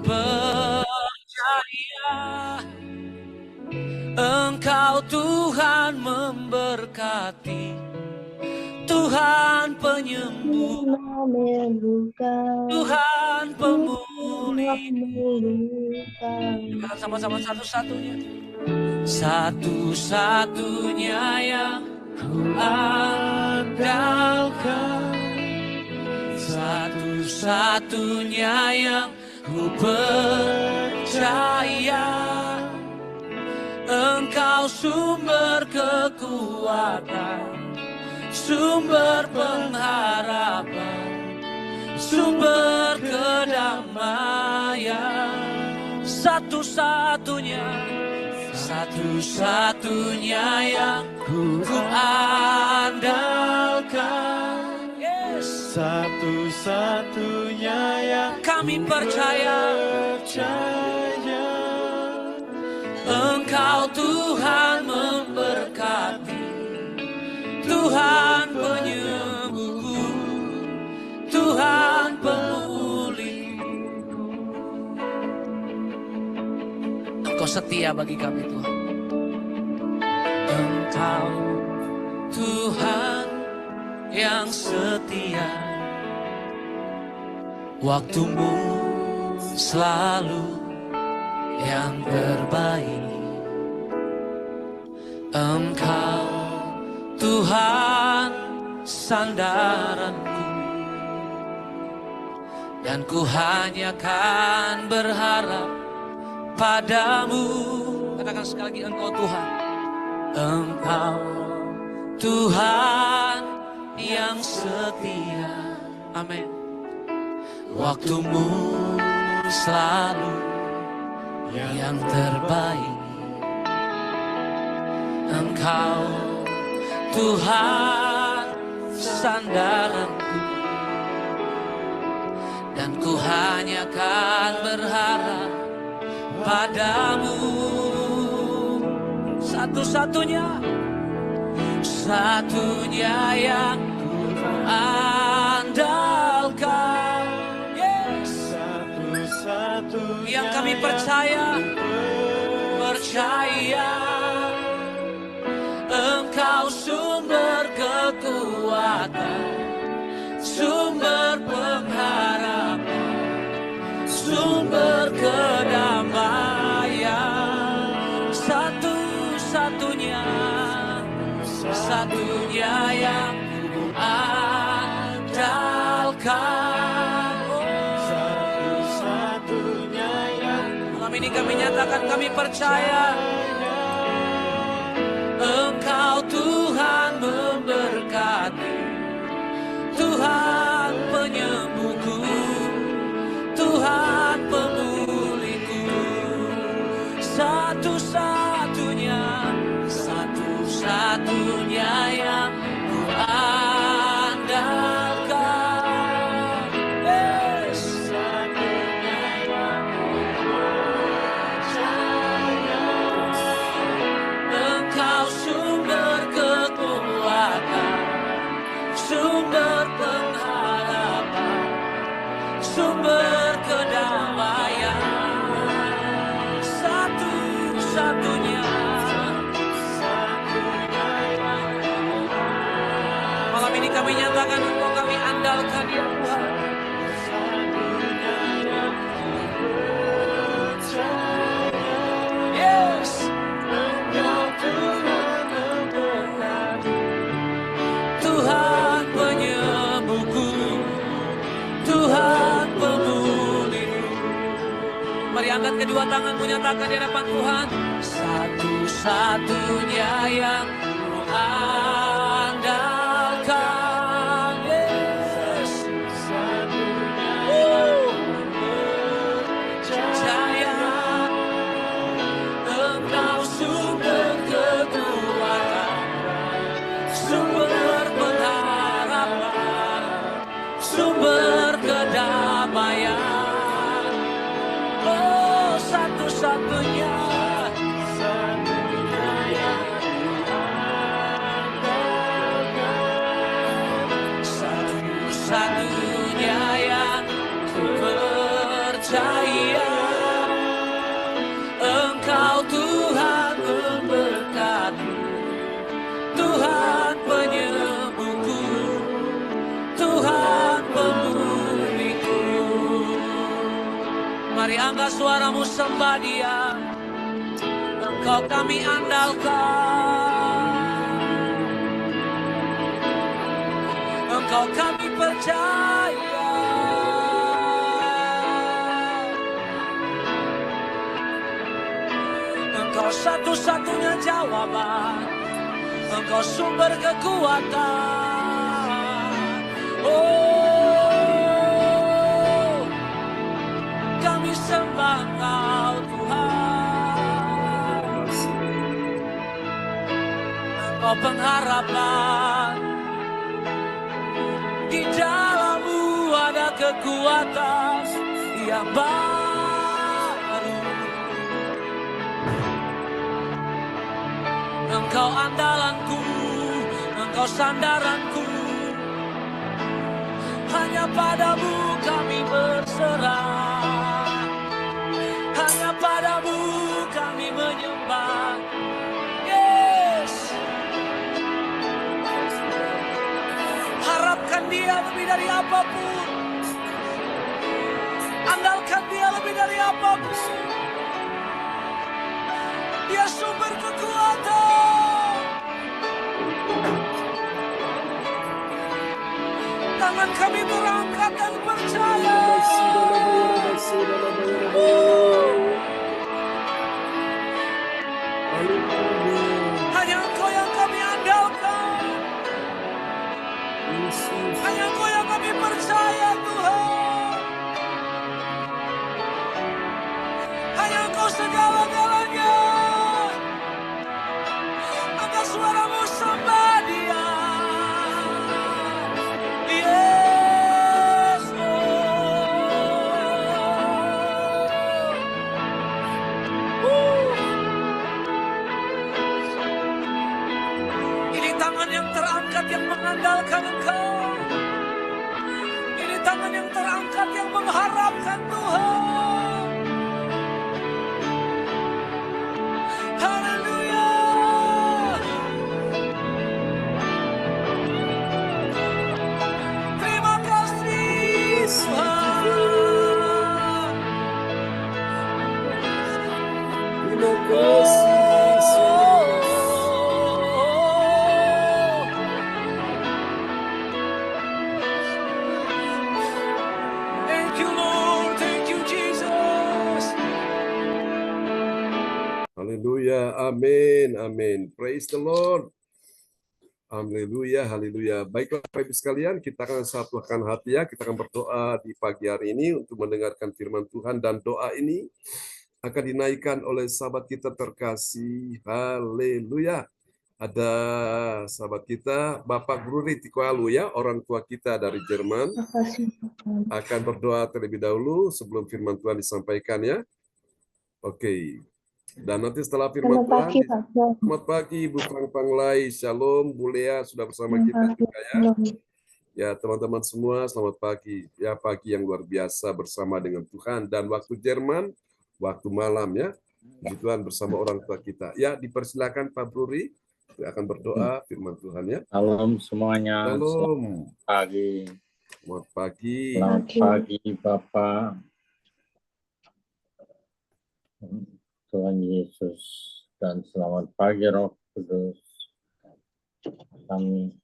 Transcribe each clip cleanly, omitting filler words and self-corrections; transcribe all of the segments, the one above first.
percaya Engkau Tuhan memberkati, Tuhan penyembuh, Tuhan pemulih. Kita sama-sama satu-satunya, satu-satunya yang ku andalkan, satu-satunya yang ku percaya. Engkau sumber kekuatan, sumber pengharapan, sumber kedamaian. Satu-satunya, satu-satunya yang ku andalkan. Yes. Satu-satunya yang kami percaya. Engkau Tuhan memberkati, Tuhan penyembuhku, Tuhan pemulihku. Engkau setia bagi kami Tuhan. Engkau Tuhan yang setia, waktumu selalu yang terbaik. Engkau Tuhan sandaranku, dan ku hanya kan berharap padamu. Katakan sekali lagi, Engkau Tuhan. Engkau Tuhan yang setia. Amin. Waktumu selalu yang terbaik. Engkau Tuhan sandaranku, dan ku hanya kan berharap padamu. Satu-satunya, satunya yang ku andalkan. Yes. Satu-satunya yang kami percaya. Engkau sumber kekuatan, sumber pengharapan, sumber kedamaian. Satu-satunya, satunya yang ku andalkan. Satu-satunya yang malam ini kami nyatakan, kami percaya. Engkau Tuhan memberkati, Tuhan penyembuhku, Tuhan pemulihku. Satu-satunya, satu-satunya yang ku andalkan. Yes. Engkau sumber kekuatan, sumber pengharapan, sumber kedamaian. Satu-satunya. Malam ini kami nyatakan, Engkau kami andalkan ya Tuhan. Yes. Tuhan penyembuhku, Tuhan pemulihku. Mari angkat kedua tanganmu, nyatakan di hadapan Tuhan. Satu-satunya yang ku andalkan. Yes. Percaya Engkau sumber kekuatan, sumber pengharapan, sumber kedamaian. Oh, satu-satunya. Satu-satunya yang ku percaya. Mari angkat suaramu sembah Dia. Engkau kami andalkan, Engkau kami percaya. Engkau satu-satunya jawaban, Engkau sumber kekuatan. Oh, kami sembah Engkau Tuhan. Engkau pengharapan, di dalam-Mu ada kekuatan yang baru. Engkau andalanku, Engkau sandaranku, hanya padamu kami berserah, hanya padamu kami menyembah. Yes, harapkan Dia lebih dari apapun, andalkan Dia lebih dari apapun. Dia sumber kekuatan. Tangan kami terangkat dan percaya. Hanya Engkau yang kami andalkan, hanya Engkau yang kami percaya Tuhan. Hanya Engkau segala-galanya. Angkat suaramu sembah Dia. Yes, Lord. Ini tangan yang terangkat yang mengandalkan Engkau. Ini tangan yang terangkat yang mengharapkan Tuhan. Haleluya. Terima kasih Tuhan. Terima kasih. Thank you Lord, thank you Jesus. Haleluya, amin, amin. Praise the Lord. Haleluya, haleluya. Baiklah Bapak Ibu sekalian, kita akan satukan hati ya. Kita akan berdoa di pagi hari ini untuk mendengarkan firman Tuhan, dan doa ini akan dinaikkan oleh sahabat kita terkasih. Haleluya. Ada sahabat kita, Bapak Guru Ritikualu ya, orang tua kita dari Jerman. Akan berdoa terlebih dahulu sebelum firman Tuhan disampaikan ya. Oke. Dan nanti setelah firman Selamat pagi, Tuhan, Pak John. selamat pagi Bu Panglai, Shalom, Bu Lea sudah bersama kita juga ya. Ya teman-teman semua, selamat pagi. Ya pagi yang luar biasa bersama dengan Tuhan. Dan waktu Jerman, waktu malam ya. Puji Tuhan bersama orang tua kita. Ya dipersilakan Pak Bruri, akan berdoa firman Tuhan ya. Salam semuanya. Shalom. Selamat pagi. Selamat pagi. Selamat pagi Bapak. Tuhan Yesus, dan selamat pagi Roh Kudus. Kami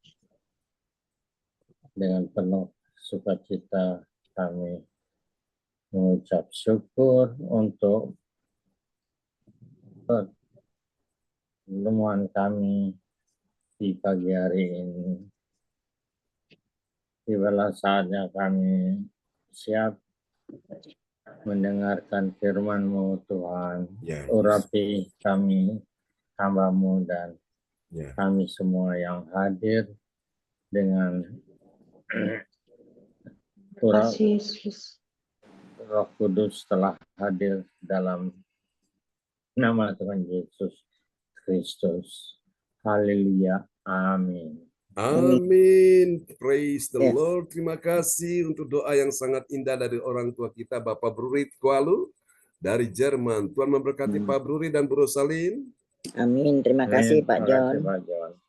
dengan penuh sukacita kami mengucap syukur untuk pertemuan kami di pagi hari ini. Tibalah saatnya kami siap mendengarkan firman-Mu Tuhan. Ya, Urapi kami, hamba-Mu, dan ya. kami semua yang hadir dengan Roh Kudus telah hadir dalam nama Tuhan Yesus Kristus. Haleluya. Amin. Amin. Praise the Lord. Terima kasih untuk doa yang sangat indah dari orang tua kita, Bapak Brurit Kualu dari Jerman. Tuhan memberkati Pak Bruri dan Bu Rosalin. Amin. Terima kasih Pak John.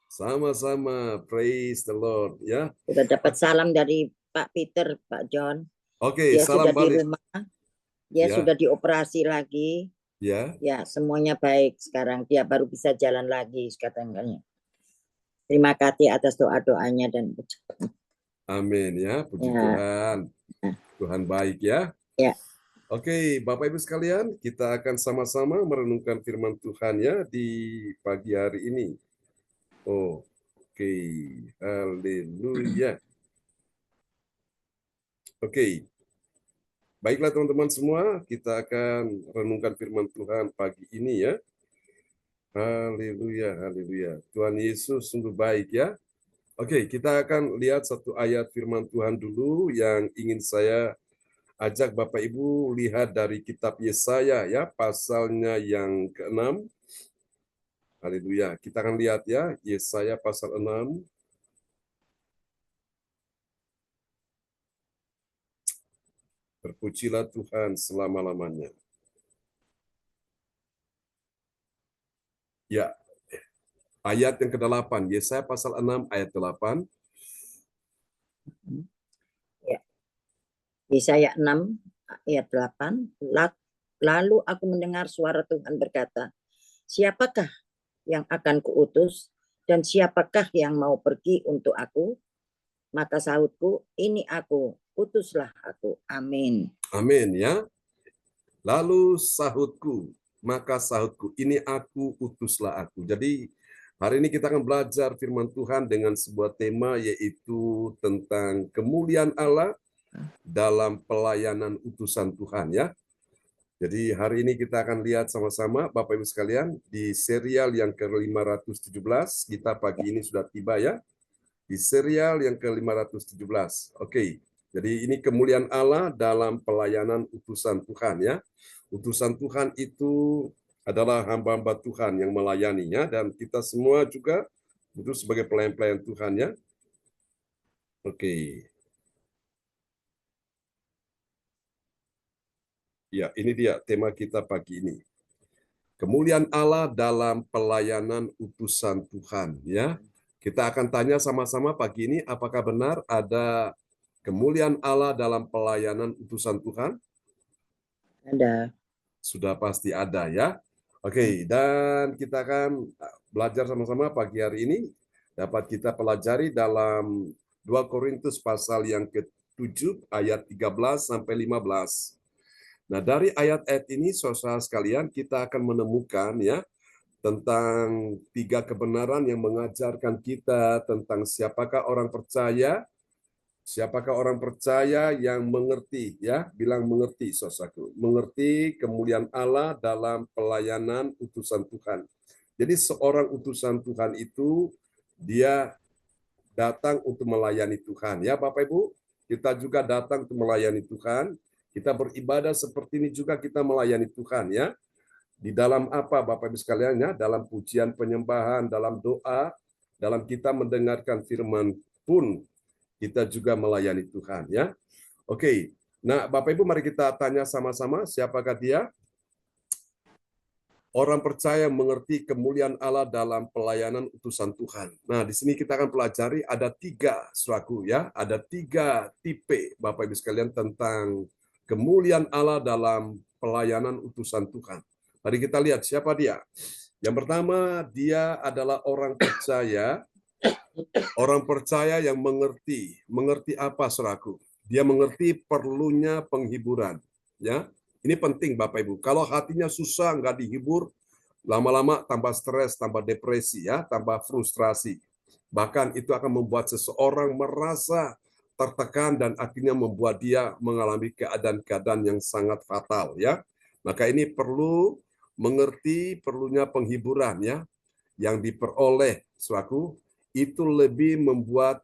Sama-sama. Praise the Lord. Ya. Sudah dapat salam dari Pak Peter, Pak John. Oke, Dia salam sudah balik. di rumah. Dia Ya. sudah dioperasi lagi. Ya. Ya, semuanya baik sekarang. Dia baru bisa jalan lagi katanya. Terima kasih atas doa-doanya dan Amin ya, puji ya. Tuhan. Tuhan baik ya. Ya. Oke, Bapak Ibu sekalian, kita akan sama-sama merenungkan firman Tuhan ya di pagi hari ini. Oke, haleluya. Oke, baiklah teman-teman semua, kita akan renungkan firman Tuhan pagi ini ya. Haleluya, haleluya. Tuhan Yesus sungguh baik ya. Oke, kita akan lihat satu ayat firman Tuhan dulu yang ingin saya ajak Bapak Ibu lihat dari kitab Yesaya ya, pasalnya yang ke-6. Haleluya. Kita akan lihat ya, Yesaya pasal 6. Terpujilah Tuhan selama-lamanya. Ya, ayat yang ke-8, Yesaya pasal 6 ayat 8. Ya. Yesaya 6 ayat 8. Lalu aku mendengar suara Tuhan berkata, siapakah yang akan kuutus dan siapakah yang mau pergi untuk aku? Maka sahutku, ini aku, utuslah aku. Amin. Amin ya. Lalu sahutku, maka sahutku, ini aku, utuslah aku. Jadi hari ini kita akan belajar firman Tuhan dengan sebuah tema yaitu tentang kemuliaan Allah dalam pelayanan utusan Tuhan ya. Jadi hari ini kita akan lihat sama-sama Bapak Ibu sekalian di serial yang ke-517, kita pagi ini sudah tiba ya. Di serial yang ke-517. Oke. Jadi ini kemuliaan Allah dalam pelayanan utusan Tuhan ya. Utusan Tuhan itu adalah hamba-hamba Tuhan yang melayaninya dan kita semua juga itu sebagai pelayan-pelayan Tuhan ya. Oke. Ya, ini dia tema kita pagi ini. Kemuliaan Allah dalam pelayanan utusan Tuhan ya. Kita akan tanya sama-sama pagi ini apakah benar ada kemuliaan Allah dalam pelayanan utusan Tuhan? Ada. Sudah pasti ada ya. Oke, dan kita akan belajar sama-sama pagi hari ini. Dapat kita pelajari dalam 2 Korintus pasal yang ke-7 ayat 13 sampai 15. Nah, dari ayat-ayat ini saudara sekalian kita akan menemukan ya tentang 3 kebenaran yang mengajarkan kita tentang siapakah orang percaya. Siapakah orang percaya yang mengerti ya, bilang mengerti saudaraku, mengerti kemuliaan Allah dalam pelayanan utusan Tuhan. Jadi seorang utusan Tuhan itu dia datang untuk melayani Tuhan ya Bapak Ibu. Kita juga datang untuk melayani Tuhan. Kita beribadah seperti ini juga kita melayani Tuhan ya. Di dalam apa Bapak Ibu sekalian ya, dalam pujian penyembahan, dalam doa, dalam kita mendengarkan firman pun kita juga melayani Tuhan ya. Oke. Nah, Bapak Ibu mari kita tanya sama-sama siapakah dia? Orang percaya mengerti kemuliaan Allah dalam pelayanan utusan Tuhan. Nah, di sini kita akan pelajari ada 3 saudaraku ya, ada 3 tipe Bapak Ibu sekalian tentang kemuliaan Allah dalam pelayanan utusan Tuhan. Mari kita lihat siapa dia. Yang pertama, dia adalah orang percaya. Orang percaya yang mengerti. Mengerti apa, saudaraku? Dia mengerti perlunya penghiburan. Ya, ini penting, Bapak Ibu. Kalau hatinya susah, nggak dihibur, lama-lama tambah stres, tambah depresi, ya, tambah frustrasi. Bahkan itu akan membuat seseorang merasa tertekan dan akhirnya membuat dia mengalami keadaan-keadaan yang sangat fatal. Ya, maka ini perlu mengerti perlunya penghiburan, ya, yang diperoleh, saudaraku. Itu lebih membuat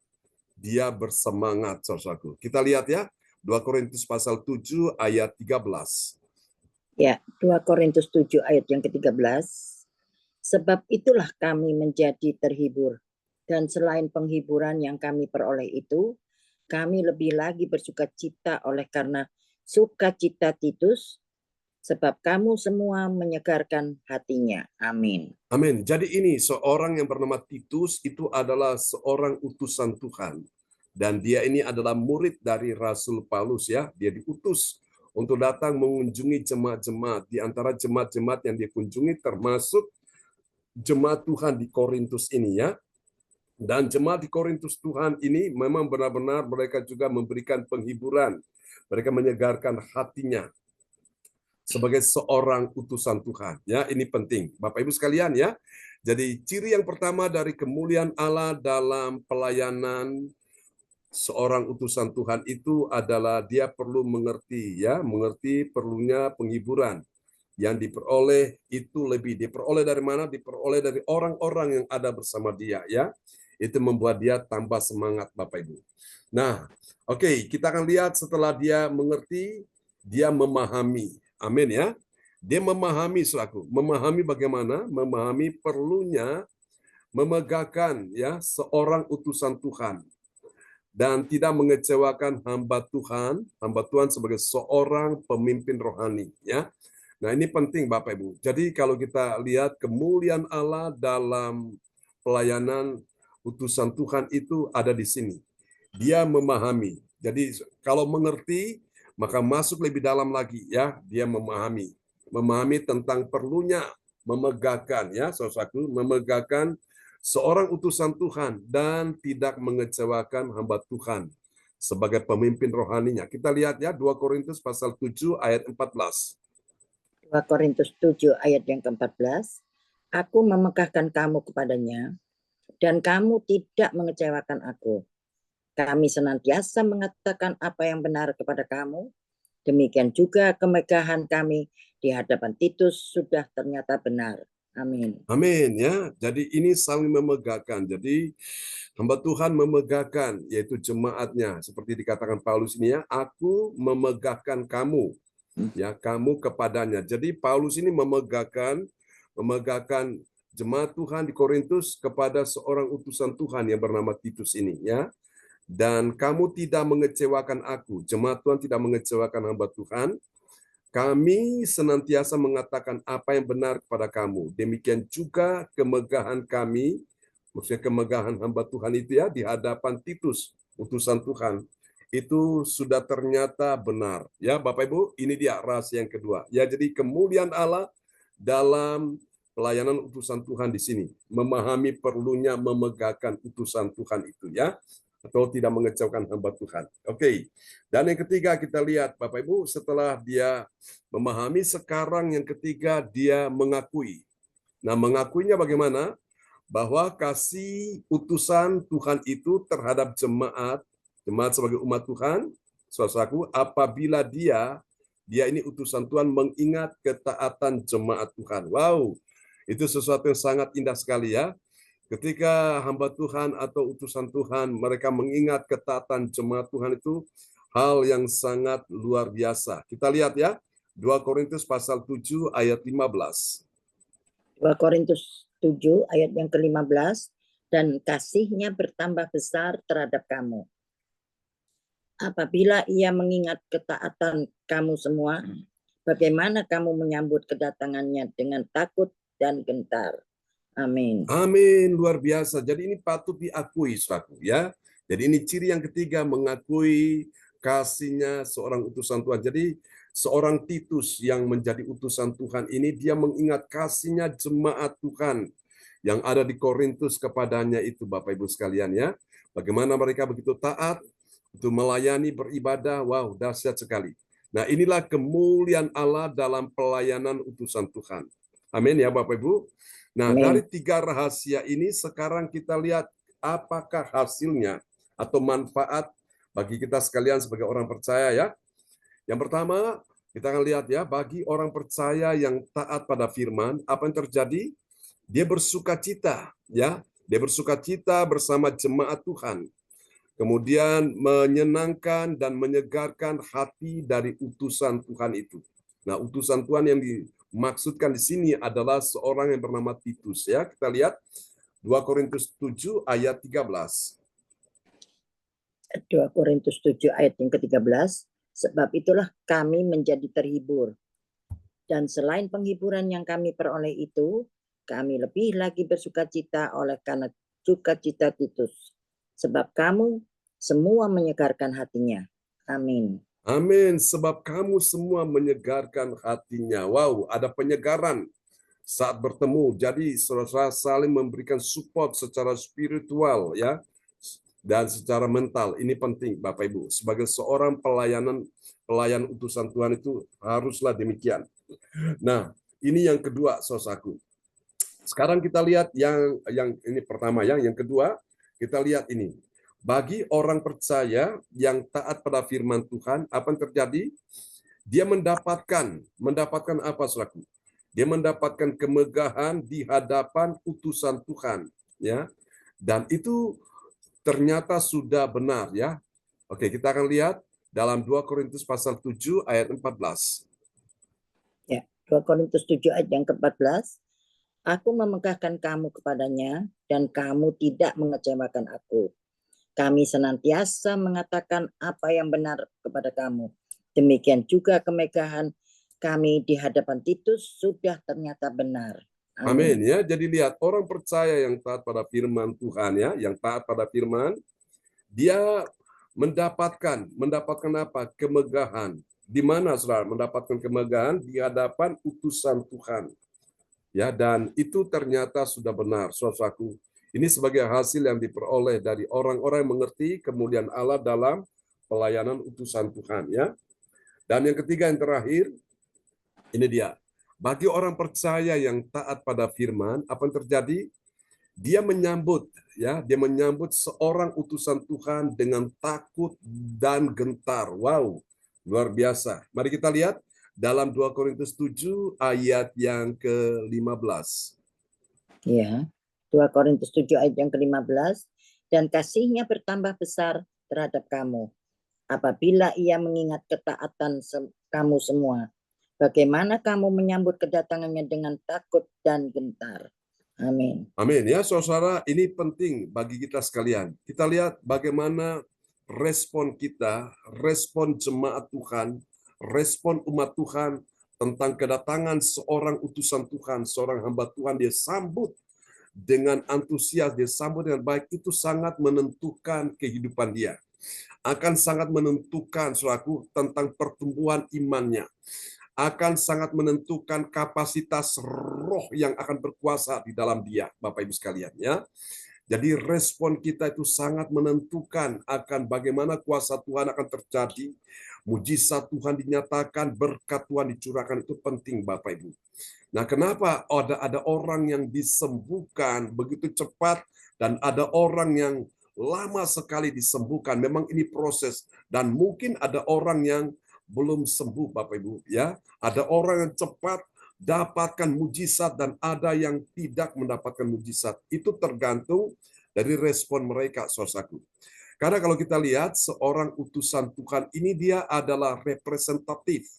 dia bersemangat, saudaraku. Kita lihat ya, 2 Korintus pasal 7 ayat 13. Ya, 2 Korintus 7 ayat yang ke-13. Sebab itulah kami menjadi terhibur. Dan selain penghiburan yang kami peroleh itu, kami lebih lagi bersukacita oleh karena sukacita Titus, sebab kamu semua menyegarkan hatinya. Amin. Amin. Jadi ini seorang yang bernama Titus itu adalah seorang utusan Tuhan. Dan dia ini adalah murid dari Rasul Paulus ya. Dia diutus untuk datang mengunjungi jemaat-jemaat. Di antara jemaat-jemaat yang dia kunjungi termasuk jemaat Tuhan di Korintus ini ya. Dan jemaat di Korintus Tuhan ini memang benar-benar mereka juga memberikan penghiburan. Mereka menyegarkan hatinya sebagai seorang utusan Tuhan. Ya, ini penting. Bapak Ibu sekalian ya. Jadi ciri yang pertama dari kemuliaan Allah dalam pelayanan seorang utusan Tuhan itu adalah dia perlu mengerti ya, mengerti perlunya penghiburan. Yang diperoleh itu lebih diperoleh dari mana? Diperoleh dari orang-orang yang ada bersama dia ya. Itu membuat dia tambah semangat Bapak Ibu. Nah, oke, kita akan lihat setelah dia mengerti, dia memahami. Amin ya. Dia memahami selaku, memahami bagaimana? Memahami perlunya memegahkan ya seorang utusan Tuhan dan tidak mengecewakan hamba Tuhan sebagai seorang pemimpin rohani ya. Nah, ini penting Bapak Ibu. Jadi kalau kita lihat kemuliaan Allah dalam pelayanan utusan Tuhan itu ada di sini. Dia memahami. Jadi kalau mengerti, maka masuk lebih dalam lagi ya. Dia memahami tentang perlunya memegahkan ya, saudaraku, memegahkan seorang utusan Tuhan dan tidak mengecewakan hamba Tuhan sebagai pemimpin rohaninya. Kita lihat ya 2 Korintus pasal 7 ayat 14. 2 Korintus 7 ayat yang ke-14, aku memegahkan kamu kepadanya, dan kamu tidak mengecewakan aku. Kami senantiasa mengatakan apa yang benar kepada kamu, demikian juga kemegahan kami di hadapan Titus sudah ternyata benar. Amin. Amin ya. Jadi ini saling memegahkan. Jadi hamba Tuhan memegahkan, yaitu jemaatnya. Seperti dikatakan Paulus ini ya, aku memegahkan kamu. Ya, kamu kepadanya. Jadi Paulus ini memegahkan jemaat Tuhan di Korintus kepada seorang utusan Tuhan yang bernama Titus ini ya. Dan kamu tidak mengecewakan aku. Jemaat Tuhan tidak mengecewakan hamba Tuhan. Kami senantiasa mengatakan apa yang benar kepada kamu. Demikian juga kemegahan kami, maksudnya kemegahan hamba Tuhan itu ya di hadapan Titus, utusan Tuhan. Itu sudah ternyata benar. Ya, Bapak Ibu, ini dia rahasia yang kedua. Ya, jadi kemuliaan Allah dalam pelayanan utusan Tuhan di sini, memahami perlunya memegahkan utusan Tuhan itu ya, atau tidak mengecewakan hamba Tuhan. Oke. Dan yang ketiga kita lihat Bapak Ibu, setelah dia memahami, sekarang yang ketiga dia mengakui. Nah, mengakuinya bagaimana? Bahwa kasih utusan Tuhan itu terhadap jemaat sebagai umat Tuhan, saudaraku, apabila dia ini utusan Tuhan mengingat ketaatan jemaat Tuhan. Wow, itu sesuatu yang sangat indah sekali ya. Ketika hamba Tuhan atau utusan Tuhan mereka mengingat ketaatan jemaat Tuhan itu hal yang sangat luar biasa. Kita lihat ya, 2 Korintus pasal 7 ayat 15. 2 Korintus 7 ayat yang ke-15, dan kasihnya bertambah besar terhadap kamu. Apabila ia mengingat ketaatan kamu semua, bagaimana kamu menyambut kedatangannya dengan takut dan gentar. Amin. Amin, luar biasa. Jadi ini patut diakui, saudaraku ya. Jadi ini ciri yang ketiga, mengakui kasihnya seorang utusan Tuhan. Jadi seorang Titus yang menjadi utusan Tuhan ini, dia mengingat kasihnya jemaat Tuhan yang ada di Korintus kepadanya itu, Bapak Ibu sekalian ya. Bagaimana mereka begitu taat, itu melayani, beribadah, wow, dahsyat sekali. Nah, inilah kemuliaan Allah dalam pelayanan utusan Tuhan. Amin ya Bapak Ibu. Nah, dari 3 rahasia ini sekarang kita lihat apakah hasilnya atau manfaat bagi kita sekalian sebagai orang percaya ya. Yang pertama, kita akan lihat ya, bagi orang percaya yang taat pada firman, apa yang terjadi? Dia bersukacita ya. Dia bersukacita bersama jemaat Tuhan. Kemudian menyenangkan dan menyegarkan hati dari utusan Tuhan itu. Nah, utusan Tuhan yang dimaksudkan di sini adalah seorang yang bernama Titus ya. Kita lihat 2 Korintus 7 ayat 13. 2 Korintus 7 ayat yang ke-13, sebab itulah kami menjadi terhibur. Dan selain penghiburan yang kami peroleh itu, kami lebih lagi bersukacita oleh karena sukacita Titus. Sebab kamu semua menyegarkan hatinya. Amin. Amin. Sebab kamu semua menyegarkan hatinya. Wow, ada penyegaran saat bertemu. Jadi saudara saling memberikan support secara spiritual ya dan secara mental. Ini penting Bapak Ibu. Sebagai seorang pelayan utusan Tuhan itu haruslah demikian. Nah, ini yang kedua saudaraku. Sekarang kita lihat yang ini pertama yang kedua kita lihat ini. Bagi orang percaya yang taat pada firman Tuhan, apa yang terjadi? Dia mendapatkan apa saudaraku? Dia mendapatkan kemegahan di hadapan utusan Tuhan, ya. Dan itu ternyata sudah benar, ya. Oke, kita akan lihat dalam 2 Korintus pasal 7 ayat 14. Ya, 2 Korintus 7 ayat yang ke-14. Aku memegahkan kamu kepadanya dan kamu tidak mengecewakan aku. Kami senantiasa mengatakan apa yang benar kepada kamu. Demikian juga kemegahan kami di hadapan Titus sudah ternyata benar. Amin ya. Jadi lihat orang percaya yang taat pada firman Tuhan ya, yang taat pada firman, dia mendapatkan apa? Kemegahan. Di mana saudara mendapatkan kemegahan? Di hadapan utusan Tuhan. Ya, dan itu ternyata sudah benar, saudaraku. Ini sebagai hasil yang diperoleh dari orang-orang yang mengerti kemuliaan Allah dalam pelayanan utusan Tuhan ya. Dan yang ketiga yang terakhir, ini dia. Bagi orang percaya yang taat pada firman, apa yang terjadi? Dia menyambut seorang utusan Tuhan dengan takut dan gentar. Wow, luar biasa. Mari kita lihat dalam 2 Korintus 7 ayat yang ke-15. Ya, 2 Korintus 7 ayat yang ke-15. Dan kasihnya bertambah besar terhadap kamu, apabila ia mengingat ketaatan kamu semua. Bagaimana kamu menyambut kedatangannya dengan takut dan gentar. Amin. Amin. Ya, saudara, ini penting bagi kita sekalian. Kita lihat bagaimana respon kita, respon jemaat Tuhan, respon umat Tuhan tentang kedatangan seorang utusan Tuhan, seorang hamba Tuhan, dia sambut dengan antusias, dia sambut dengan baik, itu sangat menentukan kehidupan dia. Akan sangat menentukan saudaraku tentang pertumbuhan imannya. Akan sangat menentukan kapasitas roh yang akan berkuasa di dalam dia, Bapak Ibu sekalian ya. Jadi respon kita itu sangat menentukan akan bagaimana kuasa Tuhan akan terjadi, mujizat Tuhan dinyatakan, berkat Tuhan dicurahkan, itu penting Bapak Ibu. Nah, kenapa ada orang yang disembuhkan begitu cepat dan ada orang yang lama sekali disembuhkan? Memang ini proses, dan mungkin ada orang yang belum sembuh Bapak Ibu ya. Ada orang yang cepat dapatkan mujizat dan ada yang tidak mendapatkan mujizat. Itu tergantung dari respon mereka, saudaraku. Karena kalau kita lihat seorang utusan Tuhan ini, dia adalah representatif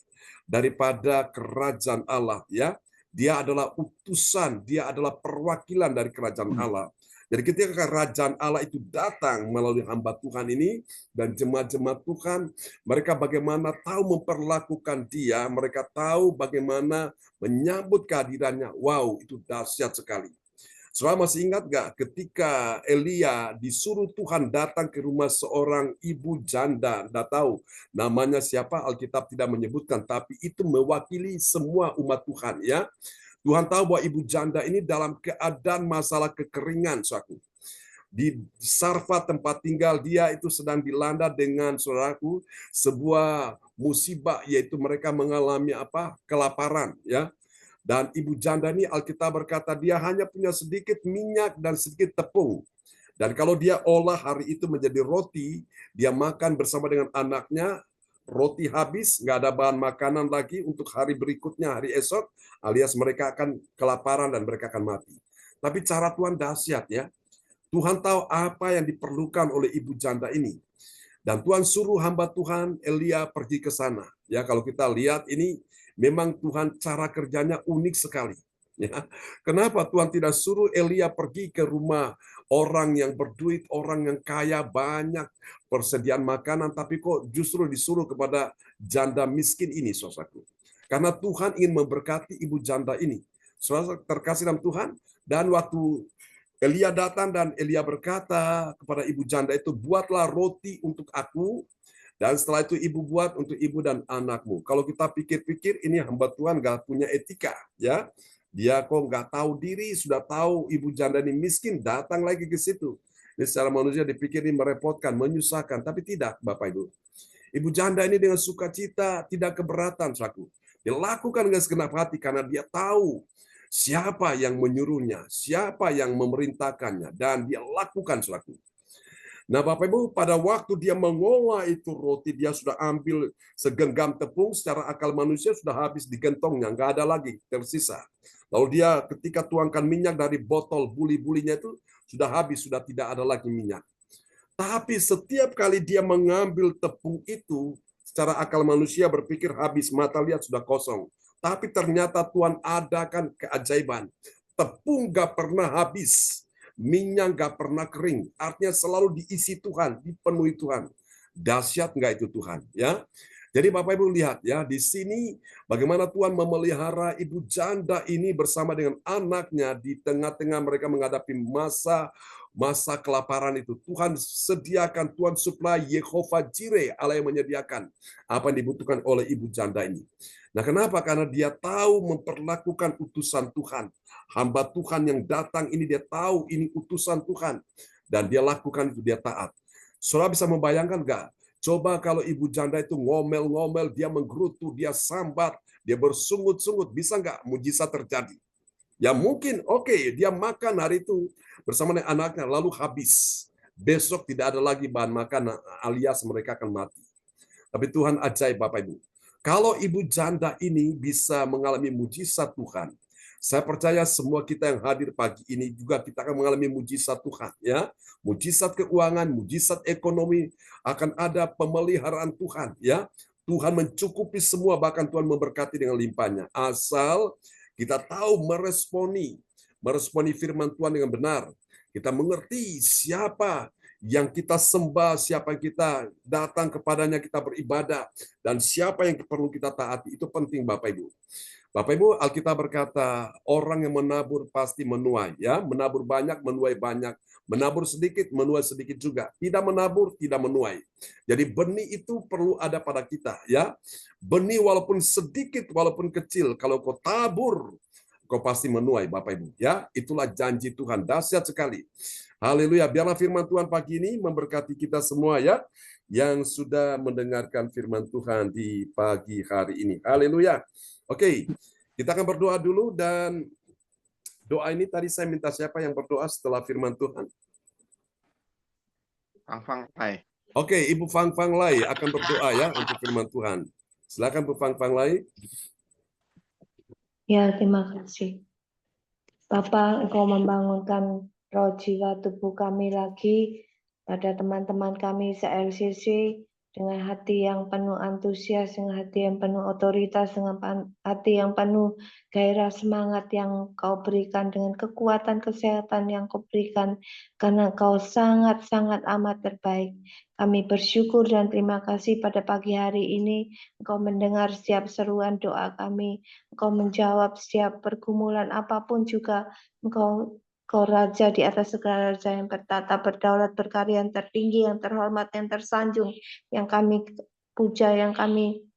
daripada kerajaan Allah ya. Dia adalah utusan, dia adalah perwakilan dari kerajaan Allah. Jadi ketika kerajaan Allah itu datang melalui hamba Tuhan ini dan jemaat-jemaat Tuhan, mereka bagaimana tahu memperlakukan dia, mereka tahu bagaimana menyambut kehadirannya. Wow, itu dahsyat sekali. Saudara masih ingat nggak ketika Elia disuruh Tuhan datang ke rumah seorang ibu janda, nggak tahu namanya siapa, Alkitab tidak menyebutkan, tapi itu mewakili semua umat Tuhan ya. Tuhan tahu bahwa ibu janda ini dalam keadaan masalah kekeringan, saudaraku. Di Sarfa tempat tinggal dia itu sedang dilanda dengan, saudaraku, sebuah musibah, yaitu mereka mengalami kelaparan ya. Dan ibu janda ini Alkitab berkata dia hanya punya sedikit minyak dan sedikit tepung. Dan kalau dia olah hari itu menjadi roti, dia makan bersama dengan anaknya, roti habis, nggak ada bahan makanan lagi untuk hari berikutnya, hari esok, alias mereka akan kelaparan dan mereka akan mati. Tapi cara Tuhan dahsyat ya. Tuhan tahu apa yang diperlukan oleh ibu janda ini. Dan Tuhan suruh hamba Tuhan Elia pergi ke sana. Ya, kalau kita lihat ini memang Tuhan cara kerjanya unik sekali. Ya. Kenapa Tuhan tidak suruh Elia pergi ke rumah orang yang berduit, orang yang kaya, banyak persediaan makanan, tapi kok justru disuruh kepada janda miskin ini, saudaraku? Karena Tuhan ingin memberkati ibu janda ini. Saudara terkasih dalam Tuhan, dan waktu Elia datang dan Elia berkata kepada ibu janda itu, buatlah roti untuk aku Dan setelah itu ibu buat untuk ibu dan anakmu. Kalau kita pikir-pikir, ini hamba Tuhan nggak punya etika, ya. Dia kok nggak tahu diri, sudah tahu ibu janda ini miskin, datang lagi ke situ. Ini secara manusia dipikir ini merepotkan, menyusahkan, tapi tidak, Bapak Ibu. Ibu janda ini dengan sukacita, tidak keberatan, saudaraku. Dia lakukan dengan segenap hati karena dia tahu siapa yang menyuruhnya, siapa yang memerintahkannya, dan dia lakukan, saudaraku. Nah, Bapak Ibu, pada waktu dia mengolah itu roti, dia sudah ambil segenggam tepung, secara akal manusia sudah habis di gentongnya, nggak ada lagi tersisa. Lalu dia ketika tuangkan minyak dari botol buli-bulinya itu, sudah habis, sudah tidak ada lagi minyak. Tapi setiap kali dia mengambil tepung itu, secara akal manusia berpikir habis, mata lihat sudah kosong. Tapi ternyata Tuhan adakan keajaiban. Tepung nggak pernah habis. Minyak nggak pernah kering, artinya selalu diisi Tuhan, dipenuhi Tuhan. Dahsyat nggak itu Tuhan, ya? Jadi Bapak Ibu lihat ya, di sini bagaimana Tuhan memelihara ibu janda ini bersama dengan anaknya di tengah-tengah mereka menghadapi masa kelaparan itu. Tuhan sediakan, Tuhan supply, Yehovah Jireh, Allah yang menyediakan apa yang dibutuhkan oleh ibu janda ini. Nah, kenapa? Karena dia tahu memperlakukan utusan Tuhan. Hamba Tuhan yang datang ini dia tahu ini utusan Tuhan. Dan dia lakukan itu, dia taat. Saudara bisa membayangkan nggak? Coba kalau ibu janda itu ngomel-ngomel, dia menggerutu, dia sambat, dia bersungut-sungut, bisa nggak mujizat terjadi? Ya mungkin, oke, dia makan hari itu bersama dengan anaknya, lalu habis. Besok tidak ada lagi bahan makan, alias mereka akan mati. Tapi Tuhan ajaib, Bapak Ibu. Kalau ibu janda ini bisa mengalami mujizat Tuhan, saya percaya semua kita yang hadir pagi ini juga kita akan mengalami mujizat Tuhan, ya. Mujizat keuangan, mujizat ekonomi, akan ada pemeliharaan Tuhan, ya. Tuhan mencukupi semua, bahkan Tuhan memberkati dengan limpahnya. Asal kita tahu meresponi firman Tuhan dengan benar. Kita mengerti siapa yang kita sembah, siapa yang kita datang kepadanya, kita beribadah, dan siapa yang perlu kita taati. Itu penting, Bapak Ibu. Bapak Ibu, Alkitab berkata, orang yang menabur pasti menuai, ya. Menabur banyak, menuai banyak. Menabur sedikit, menuai sedikit juga. Tidak menabur, tidak menuai. Jadi benih itu perlu ada pada kita, ya. Benih walaupun sedikit, walaupun kecil, kalau kau tabur, kau pasti menuai, Bapak Ibu, ya. Itulah janji Tuhan, dahsyat sekali. Haleluya. Biarlah firman Tuhan pagi ini memberkati kita semua, ya, yang sudah mendengarkan firman Tuhan di pagi hari ini. Haleluya. Oke, kita akan berdoa dulu, dan doa ini tadi saya minta siapa yang berdoa setelah firman Tuhan? Fang Lai. Oke, Ibu Fang Lai akan berdoa ya untuk firman Tuhan. Silakan Bu Fang Lai. Ya, terima kasih. Bapa, Engkau membangunkan roh jiwa tubuh kami lagi pada teman-teman kami se-LCC dengan hati yang penuh antusias, dengan hati yang penuh otoritas, dengan hati yang penuh gairah semangat yang Kau berikan, dengan kekuatan kesehatan yang Kau berikan, karena Kau sangat-sangat amat terbaik. Kami bersyukur dan terima kasih pada pagi hari ini Engkau mendengar setiap seruan doa kami, Engkau menjawab setiap pergumulan apapun juga. Engkau Raja di atas segala raja, yang bertata, berdaulat, berkarya, yang tertinggi, yang terhormat, yang tersanjung, yang kami puja, yang kami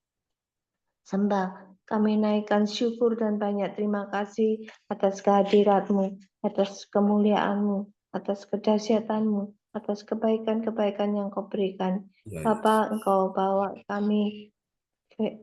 sembah. Kami naikkan syukur dan banyak terima kasih atas kehadirat-Mu, atas kemuliaan-Mu, atas kedahsyatan-Mu, atas kebaikan-kebaikan yang Kau berikan. Bapa, Engkau bawa kami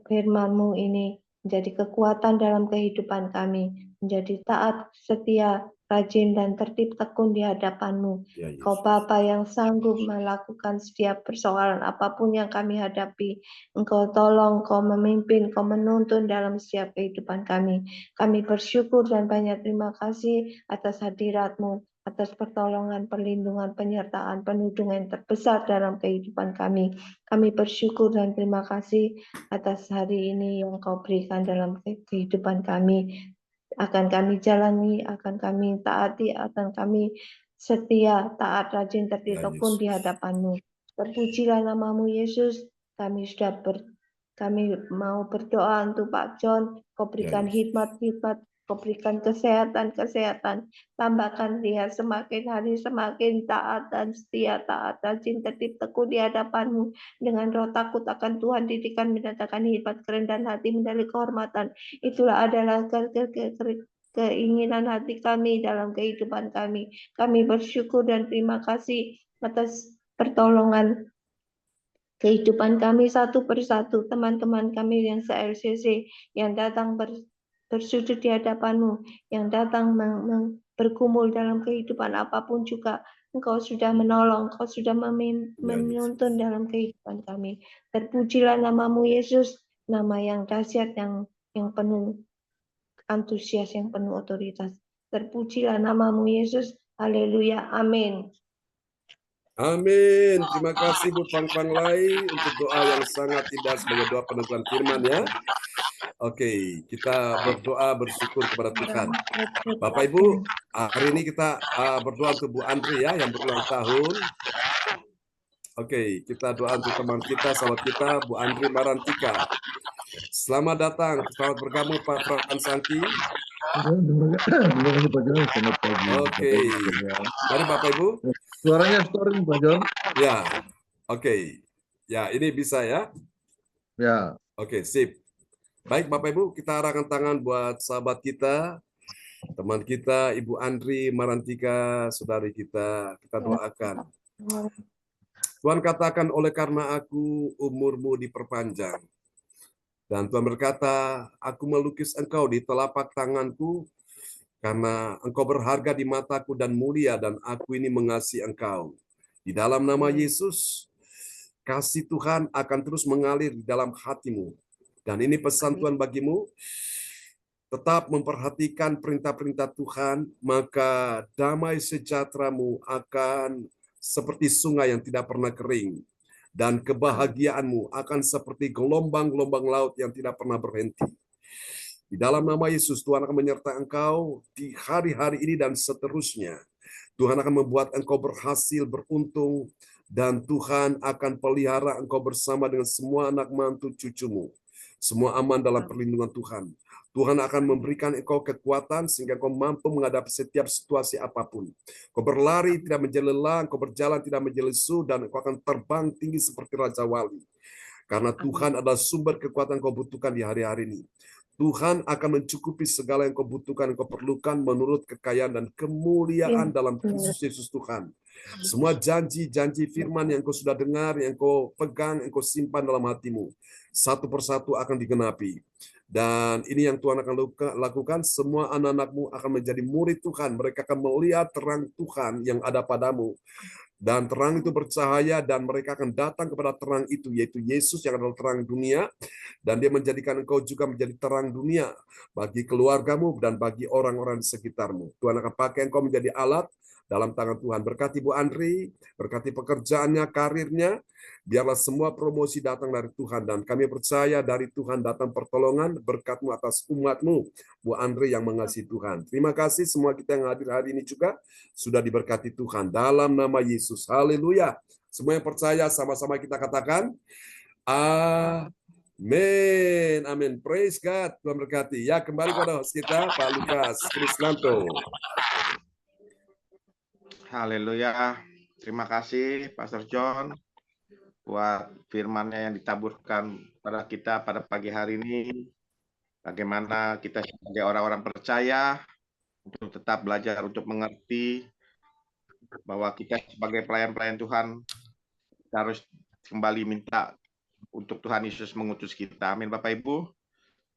firman-Mu ini menjadi kekuatan dalam kehidupan kami, menjadi taat, setia, rajin, dan tertib tekun di hadapan-Mu. Kau Bapa yang sanggup melakukan setiap persoalan apapun yang kami hadapi. Engkau tolong, Kau memimpin, Kau menuntun dalam setiap kehidupan kami. Kami bersyukur dan banyak terima kasih atas hadirat-Mu, atas pertolongan, perlindungan, penyertaan, penuntun yang terbesar dalam kehidupan kami. Kami bersyukur dan terima kasih atas hari ini yang Kau berikan dalam kehidupan kami. Akan kami jalani, akan kami taati, akan kami setia, taat, rajin, tertib tekun di hadapan-Mu. Terpujilah nama-Mu Yesus, kami sudah Kami mau berdoa untuk Pak John, Kau berikan hikmat-hikmat, Kau berikan kesehatan-kesehatan, tambahkan dia semakin hari semakin taat dan setia, taat dan cinta tekun di hadapan-Mu. Dengan roh takut akan Tuhan, didikan mendatangkan hikmat, kerendahan hati, mendali kehormatan. Itulah adalah keinginan hati kami dalam kehidupan kami. Kami bersyukur dan terima kasih atas pertolongan kehidupan kami satu persatu, teman-teman kami yang se-LCC, yang datang bersujud di hadapan-Mu, yang datang bergumul dalam kehidupan apapun juga. Engkau sudah menolong, Engkau sudah menuntun dalam kehidupan kami. Terpujilah nama-Mu Yesus, nama yang dahsyat, yang penuh antusias, yang penuh otoritas. Terpujilah nama-Mu Yesus. Haleluya. Amin. Amin. Terima kasih Bu Pang Lai untuk doa yang sangat indah sebagai doa peneguhan firman ya. Oke, kita berdoa bersyukur kepada Tuhan. Bapak Ibu, hari ini kita berdoa untuk Bu Andri ya yang berulang tahun. Oke, kita doa untuk teman kita, sahabat kita, Bu Andri Marantika. Selamat datang, selamat bergabung Pak Fransangki. Oke, mari Bapak Ibu. Suaranya storing Pak John. Ya, oke. Ya, ini bisa ya? Ya. Oke, sip. Baik Bapak Ibu, kita arahkan tangan buat sahabat kita, teman kita, Ibu Andri Marantika, saudari kita doakan. Tuhan katakan, oleh karena aku umurmu diperpanjang. Dan Tuhan berkata, aku melukis engkau di telapak tanganku, karena engkau berharga di mataku dan mulia, dan aku ini mengasihi engkau. Di dalam nama Yesus, kasih Tuhan akan terus mengalir di dalam hatimu. Dan ini pesan Tuhan bagimu, tetap memperhatikan perintah-perintah Tuhan, maka damai sejahteramu akan seperti sungai yang tidak pernah kering. Dan kebahagiaanmu akan seperti gelombang-gelombang laut yang tidak pernah berhenti. Di dalam nama Yesus, Tuhan akan menyertai engkau di hari-hari ini dan seterusnya. Tuhan akan membuat engkau berhasil, beruntung, dan Tuhan akan pelihara engkau bersama dengan semua anak mantu cucumu. Semua aman dalam perlindungan Tuhan. Tuhan akan memberikan engkau kekuatan sehingga engkau mampu menghadapi setiap situasi apapun. Kau berlari tidak menjadi lelah, kau berjalan tidak menjadi lesu, dan engkau akan terbang tinggi seperti Raja Wali. Karena Tuhan adalah sumber kekuatan yang kau butuhkan di hari-hari ini. Tuhan akan mencukupi segala yang kau butuhkan, yang kau perlukan menurut kekayaan dan kemuliaan dalam Kristus Yesus Tuhan. Semua janji-janji firman yang kau sudah dengar, yang kau pegang, yang kau simpan dalam hatimu, satu persatu akan digenapi. Dan ini yang Tuhan akan lakukan, semua anak-anakmu akan menjadi murid Tuhan. Mereka akan melihat terang Tuhan yang ada padamu. Dan terang itu bercahaya dan mereka akan datang kepada terang itu, yaitu Yesus yang adalah terang dunia. Dan dia menjadikan engkau juga menjadi terang dunia bagi keluargamu dan bagi orang-orang di sekitarmu. Tuhan akan pakai engkau menjadi alat dalam tangan Tuhan. Berkati Bu Andri, berkati pekerjaannya, karirnya. Biarlah semua promosi datang dari Tuhan. Dan kami percaya dari Tuhan datang pertolongan, berkat-Mu atas umat-Mu, Bu Andri yang mengasihi Tuhan. Terima kasih semua kita yang hadir hari ini juga sudah diberkati Tuhan. Dalam nama Yesus. Haleluya. Semua yang percaya sama-sama kita katakan, amin. Amin. Praise God. Tuhan berkati. Ya, kembali pada host kita, Pak Lukas Krisnanto. Haleluya. Terima kasih Pastor John buat firman-Nya yang ditaburkan pada kita pada pagi hari ini. Bagaimana kita sebagai orang-orang percaya untuk tetap belajar untuk mengerti bahwa kita sebagai pelayan-pelayan Tuhan kita harus kembali minta untuk Tuhan Yesus mengutus kita. Amin Bapak Ibu.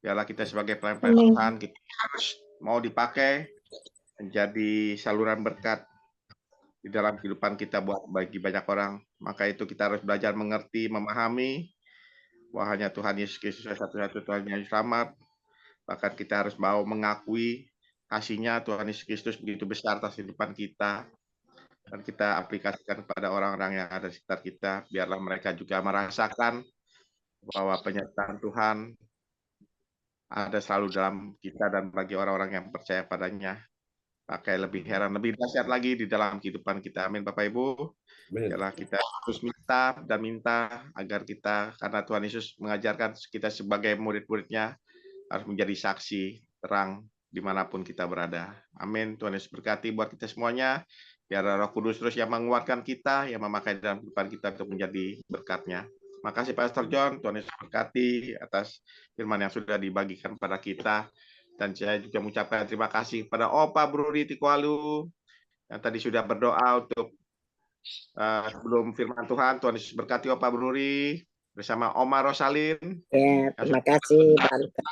Biarlah kita sebagai pelayan-pelayan Tuhan kita harus mau dipakai menjadi saluran berkat di dalam kehidupan kita buat bagi banyak orang. Maka itu kita harus belajar mengerti, memahami bahwa hanya Tuhan Yesus Kristus satu-satu Tuhan yang selamat. Bahkan kita harus mau mengakui kasih-Nya Tuhan Yesus Kristus begitu besar atas kehidupan kita. Dan kita aplikasikan kepada orang-orang yang ada di sekitar kita. Biarlah mereka juga merasakan bahwa penyertaan Tuhan ada selalu dalam kita dan bagi orang-orang yang percaya padanya. pakai lebih heran, lebih dahsyat lagi di dalam kehidupan kita. Amin, Bapak Ibu. Amin. Biarlah kita terus minta dan minta agar kita, karena Tuhan Yesus mengajarkan kita sebagai murid-muridnya, harus menjadi saksi terang dimanapun kita berada. Amin. Tuhan Yesus berkati buat kita semuanya. Biar Roh Kudus terus yang menguatkan kita, yang memakai dalam kehidupan kita untuk menjadi berkat-Nya. Makasih Pastor John, Tuhan Yesus berkati atas firman yang sudah dibagikan pada kita. Dan saya juga mengucapkan terima kasih kepada Opa Bruri Tikualu yang tadi sudah berdoa untuk sebelum firman Tuhan. Tuhan Yesus berkati Opa Bruri bersama Oma Rosalin. Ya, terima kasih Pak Lukas.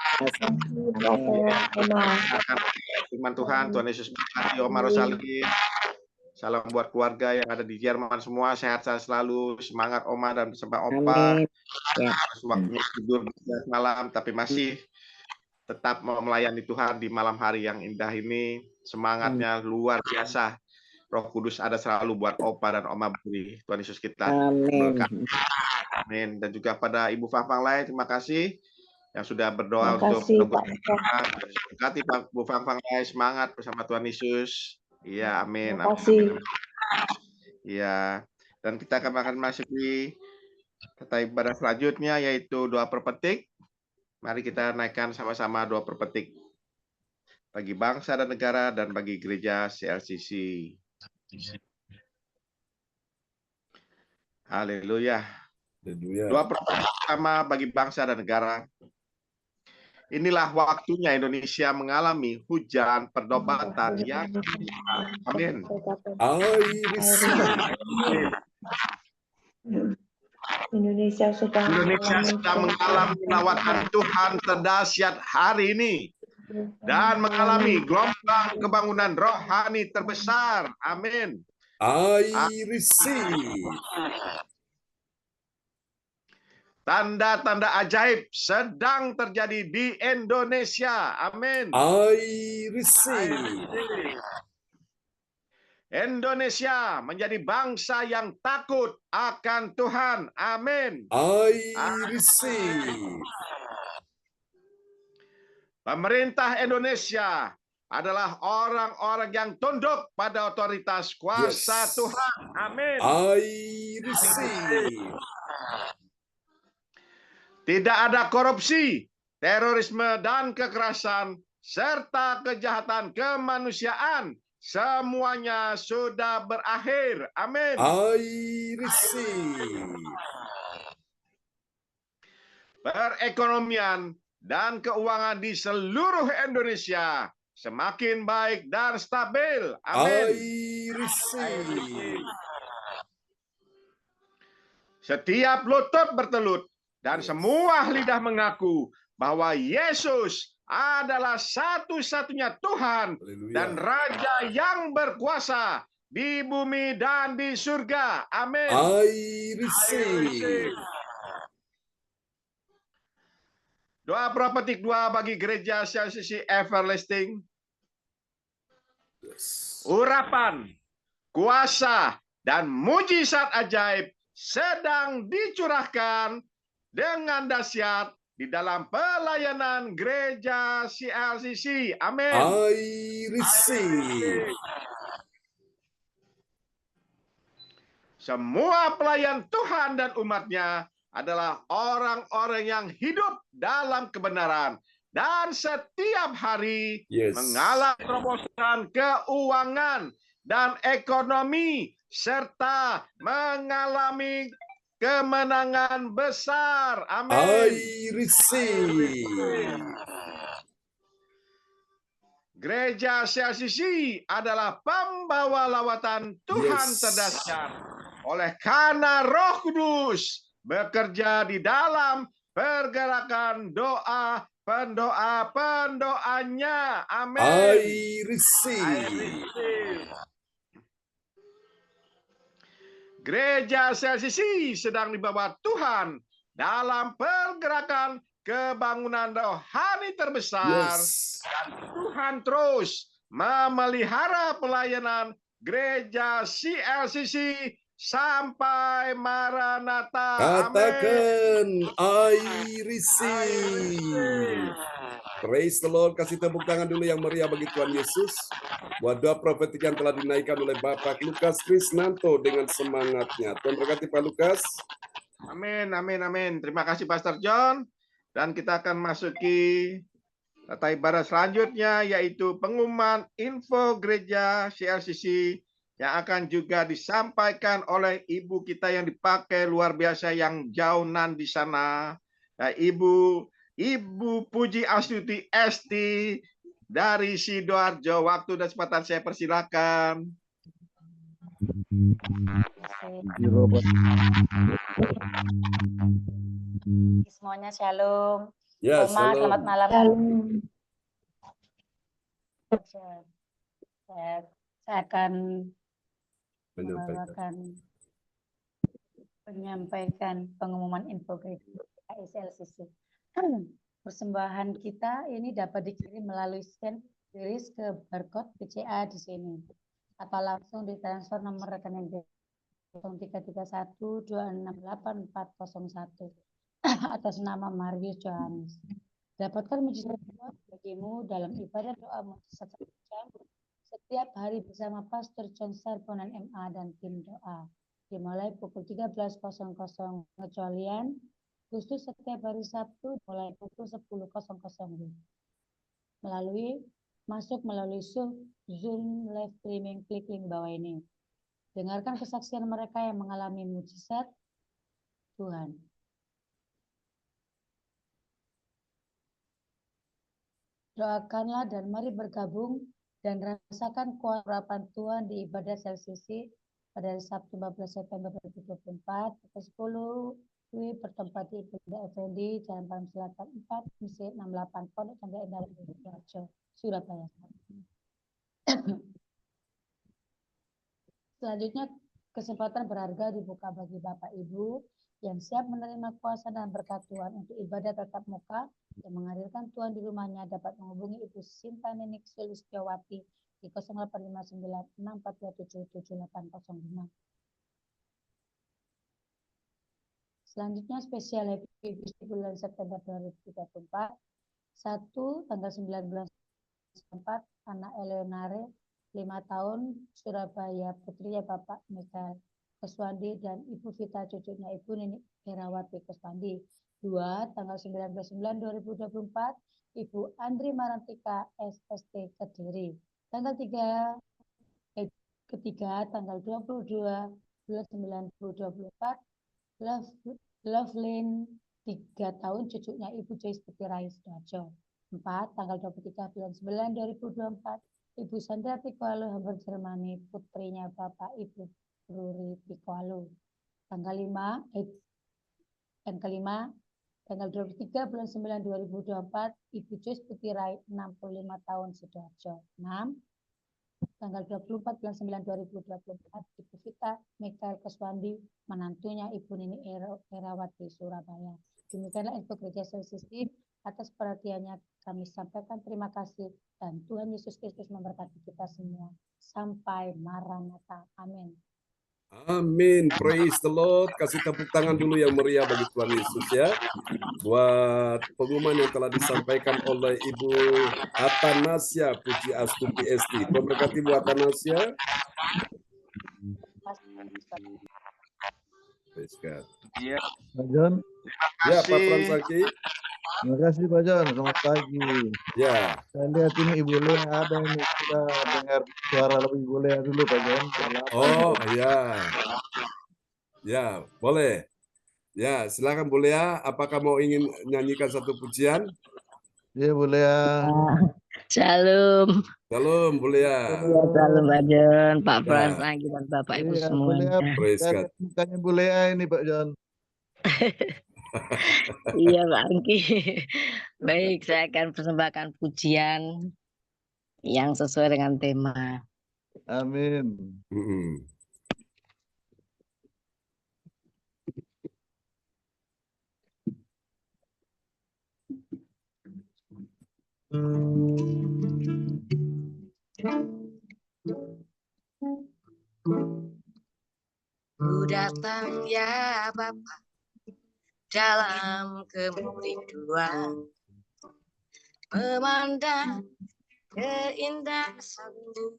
Firman Tuhan, Tuhan Yesus berkati Oma Rosalin. Salam buat keluarga yang ada di Jerman semua, sehat-sehat selalu, semangat Oma dan bersama Opa. Amin. Ya. Waktunya tidur malam, tapi masih tetap mau melayani Tuhan di malam hari yang indah ini. Semangatnya luar biasa. Roh Kudus ada selalu buat Opa dan Oma Budi. Tuhan Yesus kita berkati. Amin. Dan juga pada Ibu Fang Lai, terima kasih yang sudah berdoa untuk berkati Pak Bu Fang Lai, semangat bersama Tuhan Yesus. Iya, amin. Terima kasih. Iya, dan kita akan masuki kata ibadah selanjutnya, yaitu doa perpetik. Mari kita naikkan sama-sama doa perpetik bagi bangsa dan negara dan bagi gereja CLCC. Haleluya. Doa perpetik pertama bagi bangsa dan negara. Inilah waktunya Indonesia mengalami hujan pertobatan yang amin. Indonesia sedang mengalami lawatan Tuhan terdahsyat hari ini dan mengalami gelombang kebangunan rohani terbesar. Amin. I receive. Tanda-tanda ajaib sedang terjadi di Indonesia. Amin. I receive. Indonesia menjadi bangsa yang takut akan Tuhan. Amin. I receive. Pemerintah Indonesia adalah orang-orang yang tunduk pada otoritas kuasa Tuhan. Amin. I receive. Tidak ada korupsi, terorisme dan kekerasan, serta kejahatan kemanusiaan. Semuanya sudah berakhir. Amin. I receive. Perekonomian dan keuangan di seluruh Indonesia semakin baik dan stabil. Amin. I receive. Setiap lutut bertelut dan semua lidah mengaku bahwa Yesus adalah satu-satunya Tuhan dan Raja yang berkuasa di bumi dan di surga. Amin. I receive. Doa profetik 2 bagi gereja CLCC Everlasting. Urapan, kuasa, dan mujizat ajaib sedang dicurahkan dengan dahsyat di dalam pelayanan gereja CLCC. Amin. I receive. Semua pelayan Tuhan dan umatnya adalah orang-orang yang hidup dalam kebenaran dan setiap hari mengalami terobosan keuangan dan ekonomi serta mengalami kemenangan besar. Amin. I receive. Gereja CLCC adalah pembawa lawatan Tuhan terdahsyat. Oleh karena Roh Kudus bekerja di dalam pergerakan doa pendoa-pendoanya. Amin. I receive. Gereja CLCC sedang dibawa Tuhan dalam pergerakan kebangunan rohani terbesar. Dan Tuhan terus memelihara pelayanan gereja CLCC sampai Maranatha. Amin. Katakan, I receive. Praise the Lord. Kasih tepuk tangan dulu yang meriah bagi Tuhan Yesus. Buat doa profetik yang telah dinaikkan oleh Bapak Lukas Krisnanto dengan semangatnya. Tuhan berkati Pak Lukas. Amin, amin, amin. Terima kasih Pastor John. Dan kita akan masuki tata ibadah selanjutnya, yaitu pengumuman info gereja CLCC yang akan juga disampaikan oleh ibu kita yang dipakai luar biasa yang jauhan di sana. Nah, Ibu Puji Astuti Esti dari Sidoarjo. Waktu dan kesempatan saya persilakan. Semuanya shalom. Ya, Oma, selamat malam. Saya akan menyampaikan pengumuman info gereja CLCC. Persembahan kita ini dapat dikirim melalui scan iris ke barcode BCA di sini atau langsung ditransfer nomor rekening 0331268401 atas nama Marius Johannes. Dapatkan mujizat Tuhan bagimu dalam ibadah doa mujizat setiap hari bersama Pastor John Sarponan MA dan tim doa. Dimulai pukul 13.00 pengecualian khusus setiap hari Sabtu mulai pukul 10.00. Melalui Zoom live streaming, klik link bawah ini. Dengarkan kesaksian mereka yang mengalami mujizat Tuhan. Doakanlah dan mari bergabung dan rasakan kuasa Tuhan di ibadah CLCC pada hari Sabtu 14 September 2024 pukul 10 bertempat di Ibunda Effendi, Jalan Palem Selatan 4, Mesir 68, Pondok Canda Indah, Surabaya. Selanjutnya, kesempatan berharga dibuka bagi Bapak Ibu yang siap menerima kuasa dan berkat Tuhan untuk ibadah tatap muka yang menghadirkan Tuhan di rumahnya dapat menghubungi Ibu Sinta Nenik Sulistiawati di 085964277805. Selanjutnya spesial Happy Birthday bulan September 2034. 1 tanggal 9 bulan 4 anak Eleonare 5 tahun Surabaya, putrinya Bapak Mikael Keswandi dan Ibu Vita cucunya Ibu Nini Herawati Keswandi. 2 tanggal 19/9/2024 Ibu Andri Marantika SST Kediri. Tanggal 3 tanggal 22 bulan 9 2024 Lovelyn 3 tahun cucunya Ibu Joyce Putirai Sidoarjo. 4 tanggal 23 bulan 9 2024 Ibu Sandra Tikoalo Hamburg Jermani putrinya Bapak Ibu Ruri Tikoalo. Tanggal 5 tanggal 23 bulan 9 2024 Ibu Joyce Putirai 65 tahun Sidoarjo. 6 tanggal 24 bulan 9 2024 Ibu Vita Mikael Keswandi menantunya Ibu Nini Herawati Surabaya. Demikianlah info gereja CLCC. Atas perhatiannya kami sampaikan terima kasih dan Tuhan Yesus Kristus memberkati kita semua sampai Maranatha. Amin. Amin. Praise the Lord. Kasih tepuk tangan dulu yang meriah bagi Tuhan Yesus ya. Buat pengumuman yang telah disampaikan oleh Ibu Atanasia Puji Astuti Esti. Tuhan berkati Bu Atanasia. Praise God. Iya. Pak John. Ya, Pak Fransaki. Terima kasih Pak John. Selamat pagi. Ya. Saya lihat ini Ibu Lea ada ini. Kita dengar suara lebih Ibu Lea dulu Pak John. Oh ya. Ya, boleh. Ya, silakan Bu Lea. Apakah mau ingin nyanyikan satu pujian? Iya Bu Lea. Shalom. Shalom Bu Lea. Shalom Pak John, Pak Ya. Frans lagi dan Bapak Ibu Iya, Bu semuanya. Lea. Praise Saya God. lihat mukanya Bu Lea ini Pak John. Iya Pak Angki. Baik, saya akan persembahkan pujian yang sesuai dengan tema. Amin. datang ya Bapa dalam kerinduan, memandang keindahan-Mu.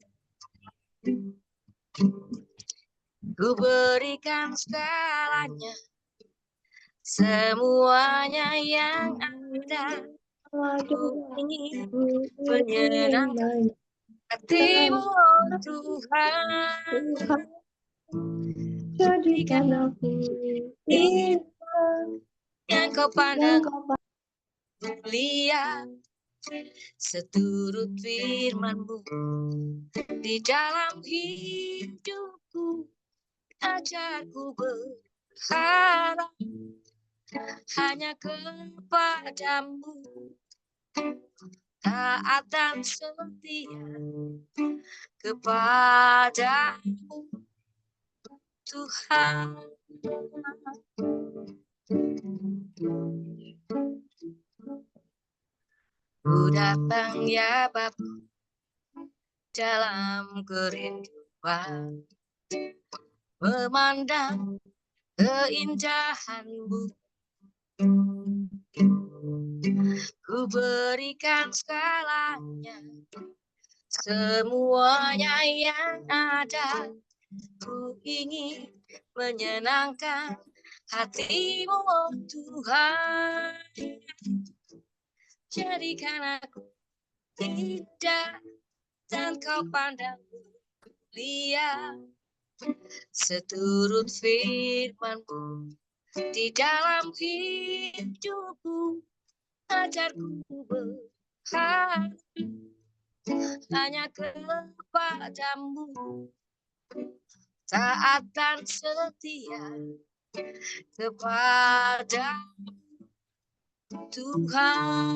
Ku berikan segalanya, semuanya yang ada. Ku ingin menyenangkan hati-Mu, oh Tuhan. Jadikan aku yang Kau pandang mulia, seturut firman-Mu di dalam hidupku. Ajarku berharap hanya kepada-Mu, taat dan setia kepada-Mu, Tuhan. Ku datang ya Bapa dalam kerinduan, memandang keindahan-Mu. Ku berikan segalanya, semuanya yang ada. Ku ingin menyenangkan hati-Mu, oh Tuhan. Jadikan aku indah dan Kau pandang mulia, seturut firman-Mu di dalam hidupku. Ajarku berharap hanya kepada-Mu, taat dan setia kepada-Mu, Tuhan.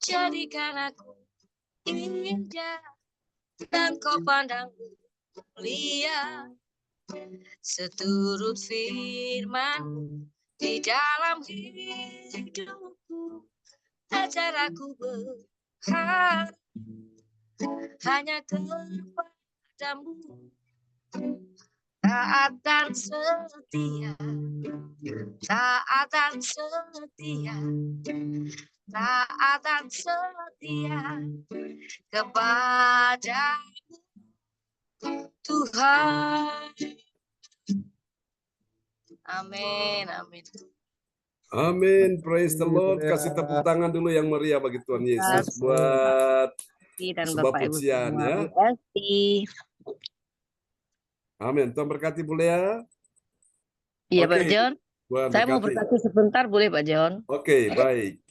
Jadikan aku indah dan Kau pandang mulia, seturut firman-Mu di dalam hidupku. Ajar aku berharap hanya kepada-Mu, taat dan setia, taat dan setia, taat dan setia kepada-Mu, Tuhan. Amin, amin. Amin, praise the Lord. Kasih tepuk tangan dulu yang meriah bagi Tuhan Yesus buat Dan sebuah Bapak Ibu pujian semua, ya. Bu Esti. Amin. Tuhan berkati Bu Lea. Iya Oke. Pak John. Tuhan Saya mau berkati. berkati sebentar boleh Pak John? Oke, baik.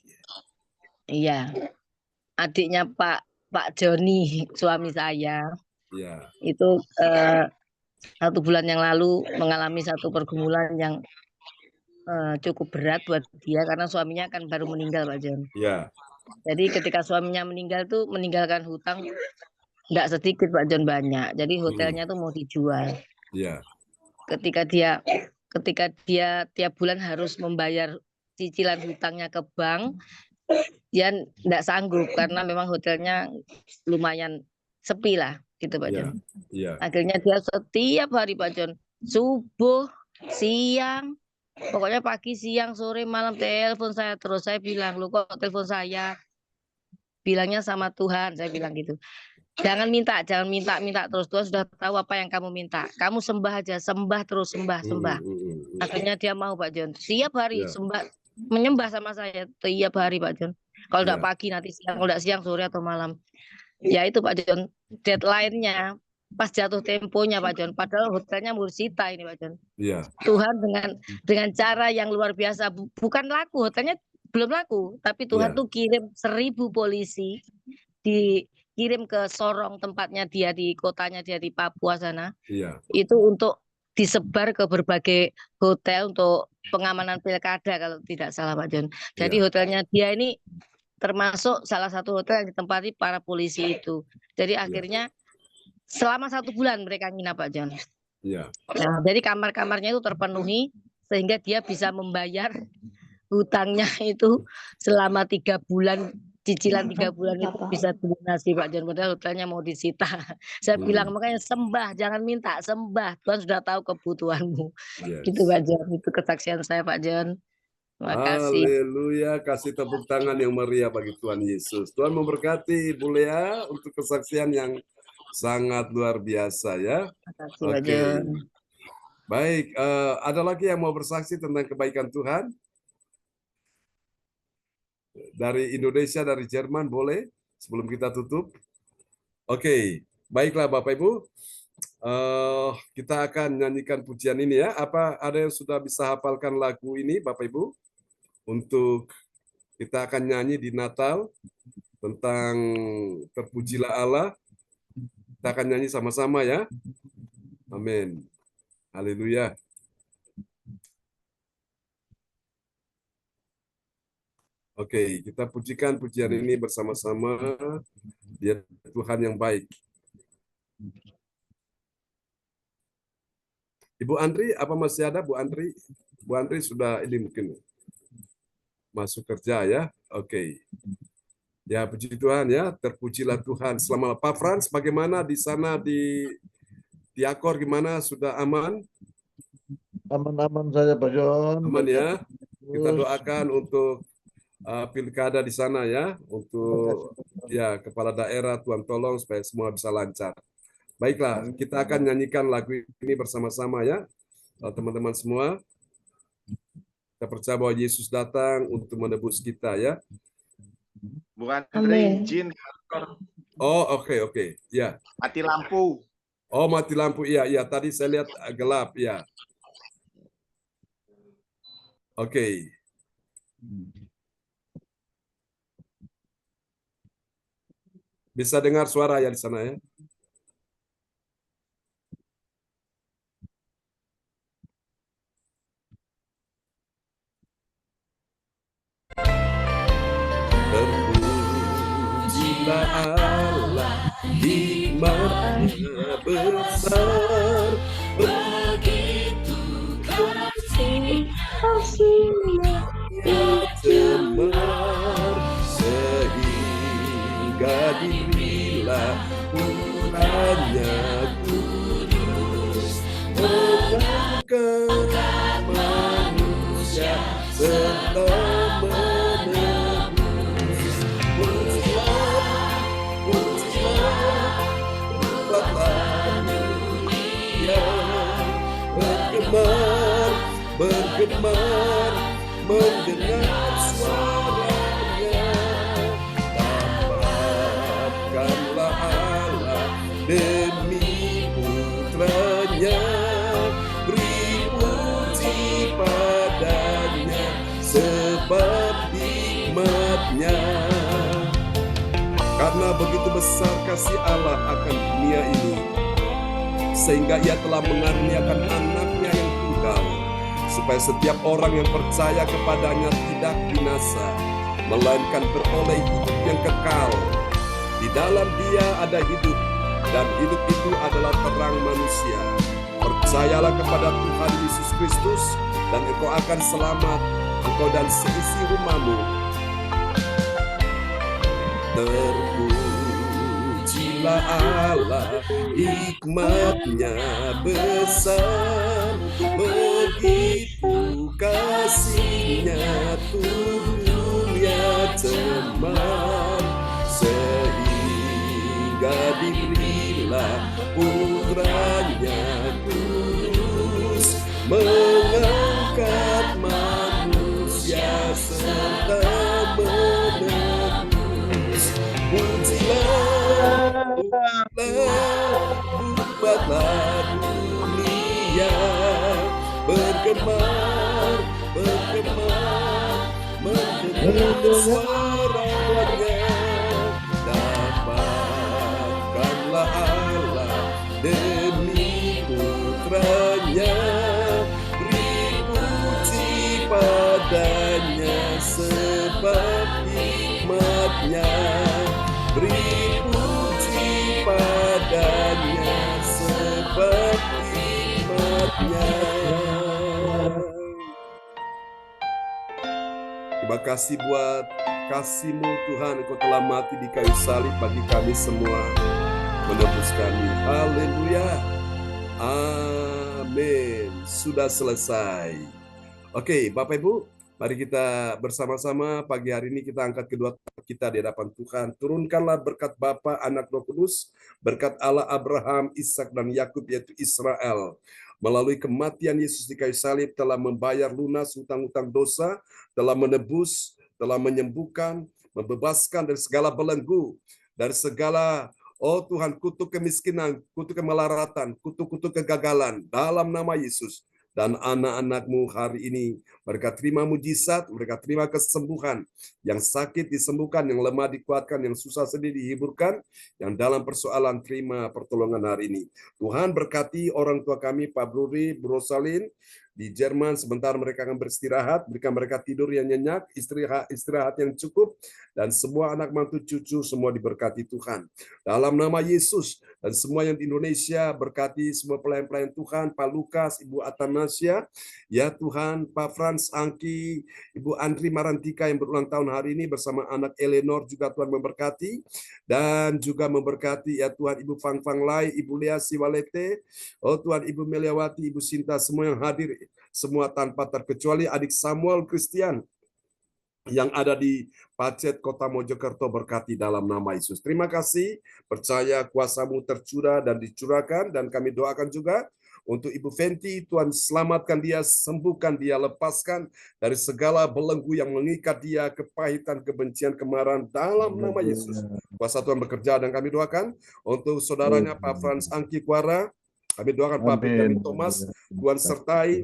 Iya. Adiknya Pak Joni, suami saya, Ya. itu 1 bulan yang lalu mengalami satu pergumulan yang cukup berat buat dia karena suaminya kan baru meninggal Pak John. Ya. Jadi ketika suaminya meninggal tuh meninggalkan hutang enggak sedikit Pak John, banyak. Jadi hotelnya tuh mau dijual. Ya. Ketika dia tiap bulan harus membayar cicilan hutangnya ke bank, dia enggak sanggup karena memang hotelnya lumayan sepi lah gitu Pak John. Ya. Akhirnya dia setiap hari Pak John, subuh, siang, pokoknya pagi, siang, sore, malam telepon saya terus. Saya bilang, "Lu kok telepon saya?" Bilangnya sama Tuhan, saya bilang gitu. Jangan minta terus. Tuhan sudah tahu apa yang kamu minta. Kamu sembah aja, sembah terus, sembah. Akhirnya dia mau Pak John. Tiap hari sembah, menyembah sama saya tiap hari Pak John. Kalau enggak pagi nanti siang, kalau enggak siang sore atau malam. Ya itu Pak John, deadline-nya pas jatuh temponya Pak John, padahal hotelnya Mursita ini Pak John. Iya. Tuhan dengan cara yang luar biasa, bukan laku, hotelnya belum laku, tapi Tuhan tuh kirim 1000 polisi, dikirim ke Sorong tempatnya dia di kotanya dia di Papua sana. Iya. Itu untuk disebar ke berbagai hotel untuk pengamanan pilkada kalau tidak salah Pak John. Jadi hotelnya dia ini termasuk salah satu hotel yang ditempati para polisi itu. Jadi akhirnya selama 1 bulan mereka nginap Pak John. Iya. Nah, jadi kamar-kamarnya itu terpenuhi sehingga dia bisa membayar hutangnya itu selama 3 bulan cicilan 3 bulan itu Bapak. bisa dilunasi Pak John, padahal hotelnya mau disita. Saya bilang makanya sembah, jangan minta, sembah. Tuhan sudah tahu kebutuhanmu. Gitu Yes. Pak John, itu kesaksian saya Pak John. Terima kasih. Haleluya, kasih tepuk tangan yang meriah bagi Tuhan Yesus. Tuhan memberkati Ibu Lea untuk kesaksian yang sangat luar biasa ya. Terima kasih Pak Oke. John. Baik, ada lagi yang mau bersaksi tentang kebaikan Tuhan? Dari Indonesia, dari Jerman, boleh? Sebelum kita tutup. Oke, baiklah Bapak Ibu. Kita akan nyanyikan pujian ini ya. Apa ada yang sudah bisa hafalkan lagu ini Bapak Ibu? Untuk kita akan nyanyi di Natal tentang terpujilah Allah. Kita akan nyanyi sama-sama ya. Amin. Haleluya. Oke, kita pujikan pujian ini bersama-sama. Dia Tuhan yang baik. Ibu Andri, apa masih ada Bu Andri? Bu Andri sudah ini mungkin masuk kerja ya. Oke. Ya, puji Tuhan ya, terpujilah Tuhan. Selama Pak Frans, bagaimana di sana di Akor gimana? Sudah aman? Aman-aman saja Pak John. Aman ya. Kita doakan untuk pilkada di sana ya, untuk ya kepala daerah Tuhan tolong supaya semua bisa lancar. Baiklah, kita akan nyanyikan lagu ini bersama-sama ya, teman-teman semua. Kita percaya bahwa Yesus datang untuk menebus kita ya. Bukan Andre, izin. Oh, oke. Ya. Mati lampu. Oh, mati lampu. Iya. Tadi saya lihat gelap ya. Oke. Bisa dengar suara ya di sana ya? Terpujilah Allah, hikmat-Nya besar, begitu kasih-Nya cemar, sehingga diberilah putranya kudus, mengangkat manusia serta menebus. Pujilah, buatlah dunia bergemar mendengar suaranya. Dapatkanlah Allah demi putranya, beri puji padanya sebab hikmat-Nya. Karena begitu besar kasih Allah akan dunia ini, sehingga Ia telah mengaruniakan Anak-Nya yang tunggal, supaya setiap orang yang percaya kepadanya tidak binasa, melainkan beroleh hidup yang kekal. Di dalam Dia ada hidup, dan hidup itu adalah terang manusia. Percayalah kepada Tuhan Yesus Kristus, dan engkau akan selamat, engkau dan seisi rumahmu. Terpujilah Allah, hikmat-Nya besar, begitu kasih-Nya dunia cemar, sehingga diberilah putranya kudus, mengangkat manusia serta menebus. Pujilah, buatlah dunia bergemar mendengar suaranya. Dapatkanlah Allah demi putranya, beri puji padanya sebab hikmat-Nya, beri puji padanya sebab hikmat-Nya. Terima kasih buat kasih-Mu Tuhan, Engkau telah mati di kayu salib bagi kami semua, menebus kami. Haleluya. Amin. Sudah selesai. Oke, Bapak Ibu, mari kita bersama-sama pagi hari ini kita angkat kedua tangan kita di hadapan Tuhan. Turunkanlah berkat Bapa, Anak, Roh Kudus, berkat Allah Abraham, Ishak dan Yakub yaitu Israel. Melalui kematian Yesus di kayu salib telah membayar lunas hutang-hutang dosa, telah menebus, telah menyembuhkan, membebaskan dari segala belenggu, dari segala Tuhan, kutuk kemiskinan, kutuk kemelaratan, kutuk-kutuk kegagalan dalam nama Yesus. Dan anak-anak-Mu hari ini, mereka terima mujizat, mereka terima kesembuhan, yang sakit disembuhkan, yang lemah dikuatkan, yang susah sedih dihiburkan, yang dalam persoalan terima pertolongan hari ini. Tuhan berkati orang tua kami, Pak Bruri, Bu Rosalin, di Jerman. Sebentar mereka akan beristirahat, berikan mereka tidur yang nyenyak, istirahat yang cukup, dan semua anak mantu cucu semua diberkati Tuhan. Dalam nama Yesus, dan semua yang di Indonesia, berkati semua pelayan-pelayan Tuhan, Pak Lukas, Ibu Atanasya, ya Tuhan, Pak Frans Angki, Ibu Andri Marantika yang berulang tahun hari ini bersama anak Eleanor juga Tuhan memberkati, dan juga memberkati ya Tuhan Ibu Fang Fang Lai, Ibu Lea Siwalete, oh Tuhan Ibu Meliawati, Ibu Sinta, semua yang hadir, semua tanpa terkecuali adik Samuel Christian yang ada di Pacet, Kota Mojokerto, berkati dalam nama Yesus. Terima kasih, percaya kuasa-Mu tercurah dan dicurahkan, dan kami doakan juga untuk Ibu Fenty, Tuhan selamatkan dia, sembuhkan dia, lepaskan dari segala belenggu yang mengikat dia, kepahitan, kebencian, kemarahan dalam nama Yesus. Kuasa Tuhan bekerja, dan kami doakan untuk saudaranya Pak Frans Angki Kuara, kami doakan Pak Benjamin Thomas, Tuhan sertai,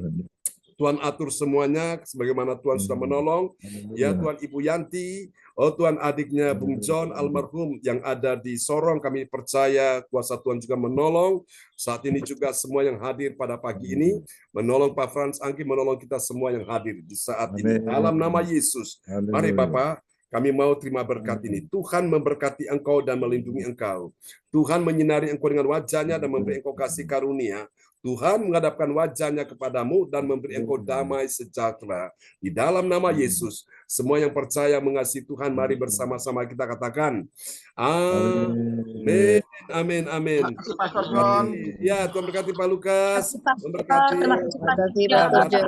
Tuhan atur semuanya sebagaimana Tuhan sudah menolong. Ya Tuhan Ibu Yanti, oh Tuhan adiknya Bung John almarhum yang ada di Sorong, kami percaya kuasa Tuhan juga menolong. Saat ini juga semua yang hadir pada pagi ini, menolong Pak Frans Angki, menolong kita semua yang hadir di saat ini. Dalam nama Yesus, mari Bapak, kami mau terima berkat ini. Tuhan memberkati engkau dan melindungi engkau. Tuhan menyinari engkau dengan wajahnya dan memberi engkau kasih karunia. Tuhan menghadapkan wajahnya kepadamu dan memberi engkau damai sejahtera. Di dalam nama Yesus, semua yang percaya mengasihi Tuhan, mari bersama-sama kita katakan, amin, amin, amin. Ya, Tuhan berkati Pak Lukas, memberkati Terima kasih Pak Turjo.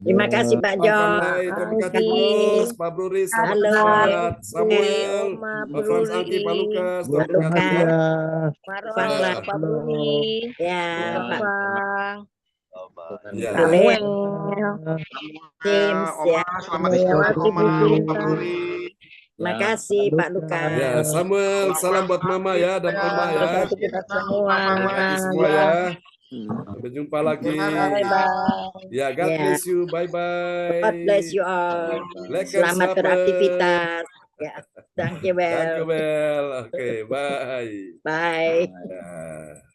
Terima kasih Pak John. Tuhan berkati Bos, Pak Bruris, Halo. Samuel, Pak Frans Angki, Pak Lukas, Tuhan berkati. Pak Bruni, Ya, Pak Ya. James, ya. Selamat istirahat, Mama. Pak Bruri. Terima kasih Pak Lukas. Ya, Samuel, salam buat Mama ya dan Oma ya. Kita semua. Terima kasih semua ya. Sampai jumpa lagi. Ya, God bless you. Bye-bye. God bless you all. Selamat beraktivitas. Ya, thank you, Bel. Thank you, Bel. Oke, bye. Bye. Ya.